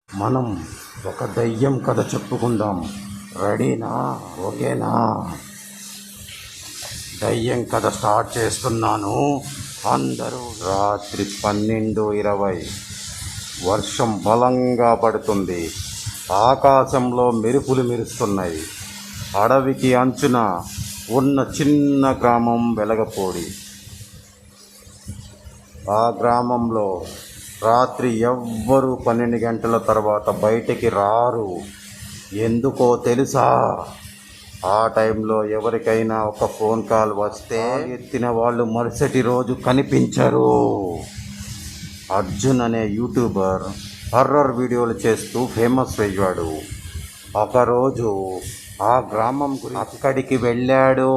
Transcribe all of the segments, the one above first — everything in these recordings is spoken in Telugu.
మనం ఒక దయ్యం కథ చెప్పుకుందాం. రెడీనా? ఓకేనా? దయ్యం కథ స్టార్ట్ చేస్తున్నాను. అందరూ. రాత్రి 12:20. వర్షం బలంగా పడుతుంది. ఆకాశంలో మెరుపులు మెరుస్తున్నాయి. అడవికి అంచున ఉన్న చిన్న గ్రామం వెలగపూడి. ఆ గ్రామంలో రాత్రి ఎవ్వరూ 12 గంటల తర్వాత బయటికి రారు. ఎందుకో తెలుసా? ఆ టైంలో ఎవరికైనా ఒక ఫోన్ కాల్ వస్తే ఎత్తిన వాళ్ళు మరుసటి రోజు కనిపించరు. అర్జున్ అనే యూట్యూబర్ హర్రర్ వీడియోలు చేస్తూ ఫేమస్ అయ్యాడు. ఒకరోజు ఆ గ్రామం అక్కడికి వెళ్ళాడు.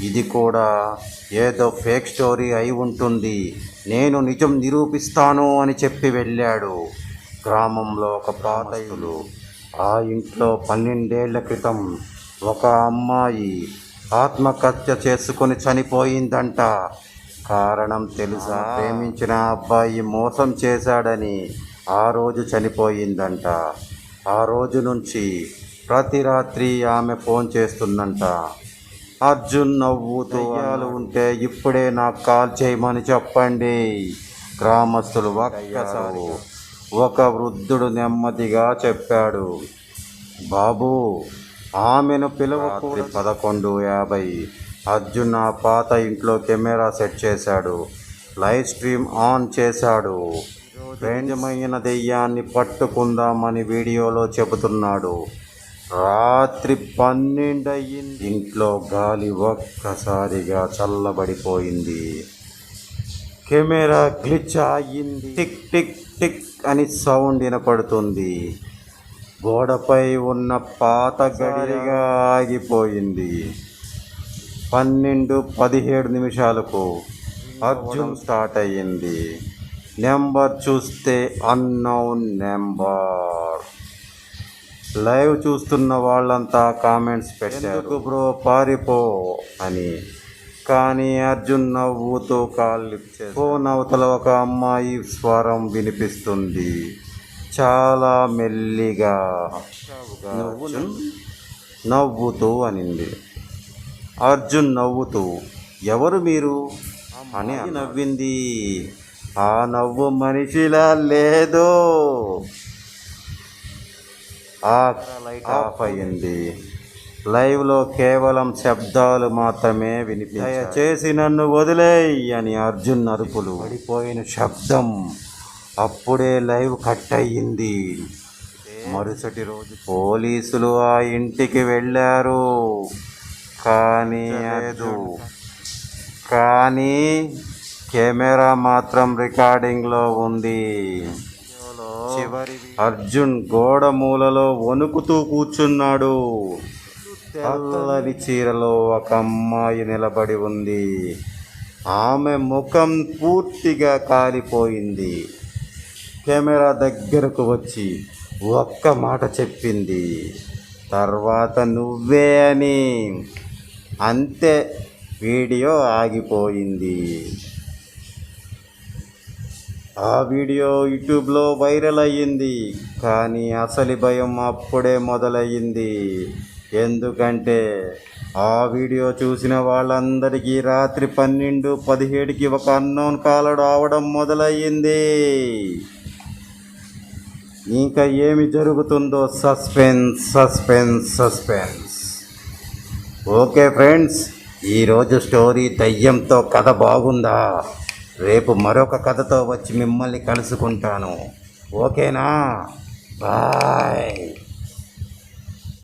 ఇది కూడా ఏదో ఫేక్ స్టోరీ అయి ఉంటుంది, నేను నిజం నిరూపిస్తాను అని చెప్పి వెళ్ళాడు. గ్రామంలో ఒక పాత ఇల్లు. ఆ ఇంట్లో 12 ఏళ్ల క్రితం ఒక అమ్మాయి ఆత్మహత్య చేసుకొని చనిపోయిందంట. కారణం తెలుసా? ప్రేమించిన అబ్బాయి మోసం చేశాడని ఆ రోజు చనిపోయిందంట. ఆ రోజు నుంచి ప్రతి రాత్రి ఆమె ఫోన్ చేస్తుందంట. అర్జున్ నవ్వుతూ, దయ్యాలు ఉంటే ఇప్పుడే నాకు కాల్ చేయమని చెప్పండి. గ్రామస్తులు ఒక్కసారి. ఒక వృద్ధుడు నెమ్మదిగా చెప్పాడు, బాబు ఆమెను పిలవకూడదు. 11:50. అర్జున్ ఆ పాత ఇంట్లో కెమెరా సెట్ చేశాడు. లైవ్ స్ట్రీమ్ ఆన్ చేశాడు. నిజమైన దెయ్యాన్ని పట్టుకుందామని వీడియోలో చెబుతున్నాడు. రాత్రి 12 అయ్యింది. ఇంట్లో గాలి ఒక్కసారిగా చల్లబడిపోయింది. కెమెరా గ్లిచ్ అయ్యింది. టిక్ టిక్ టిక్ అని సౌండ్ వినపడుతుంది. గోడపై ఉన్న పాత గడిగా ఆగిపోయింది. 12:17 అర్జున్ స్టార్ట్ అయ్యింది. నెంబర్ చూస్తే అన్నౌన్ నెంబర్. లైవ్ చూస్తున్న వాళ్ళంతా కామెంట్స్ పెట్టారు, బ్రో పారిపో అని. కానీ అర్జున్ నవ్వుతూ కాల్ లిఫ్ట్ చేశాడు. ఫోన్ అవతల ఒక అమ్మాయి స్వరం వినిపిస్తుంది, చాలా మెల్లిగా. నవ్వుతూ అనింది. అర్జున్ నవ్వుతూ, ఎవరు మీరు అని నవ్వింది. ఆ నవ్వు మనిషిలా లేదు. ఆ లైట్ ఆఫ్ అయ్యింది. లైవ్లో కేవలం శబ్దాలు మాత్రమే వినిపించాయి. దయచేసి నన్ను వదిలేయ్ అని అర్జున్ అరుపులు. పడిపోయిన శబ్దం. అప్పుడే లైవ్ కట్ అయ్యింది. మరుసటి రోజు పోలీసులు ఆ ఇంటికి వెళ్ళారు. కానీ కెమెరా మాత్రం రికార్డింగ్లో ఉంది. అర్జున్ గోడ మూలలో వణుకుతూ కూర్చున్నాడు. తెల్లని చీరలో ఒక అమ్మాయి నిలబడి ఉంది. ఆమె ముఖం పూర్తిగా కాలిపోయింది. కెమెరా దగ్గరకు వచ్చి ఒక్క మాట చెప్పింది, తర్వాత నువ్వే అని. అంతే, వీడియో ఆగిపోయింది. ఆ వీడియో యూట్యూబ్లో వైరల్ అయ్యింది. కానీ అసలు భయం అప్పుడే మొదలయ్యింది. ఎందుకంటే ఆ వీడియో చూసిన వాళ్ళందరికీ రాత్రి 12:17 ఒక అన్నోన్ కాల్ రావడం మొదలయ్యింది. ఇంకా ఏమి జరుగుతుందో suspense suspense suspense. Okay friends, ఈరోజు స్టోరీ దయ్యంతో కథ బాగుందా? రేపు మరొక కథతో వచ్చి మిమ్మల్ని కలుసుకుంటాను. ఓకేనా? బాయ్.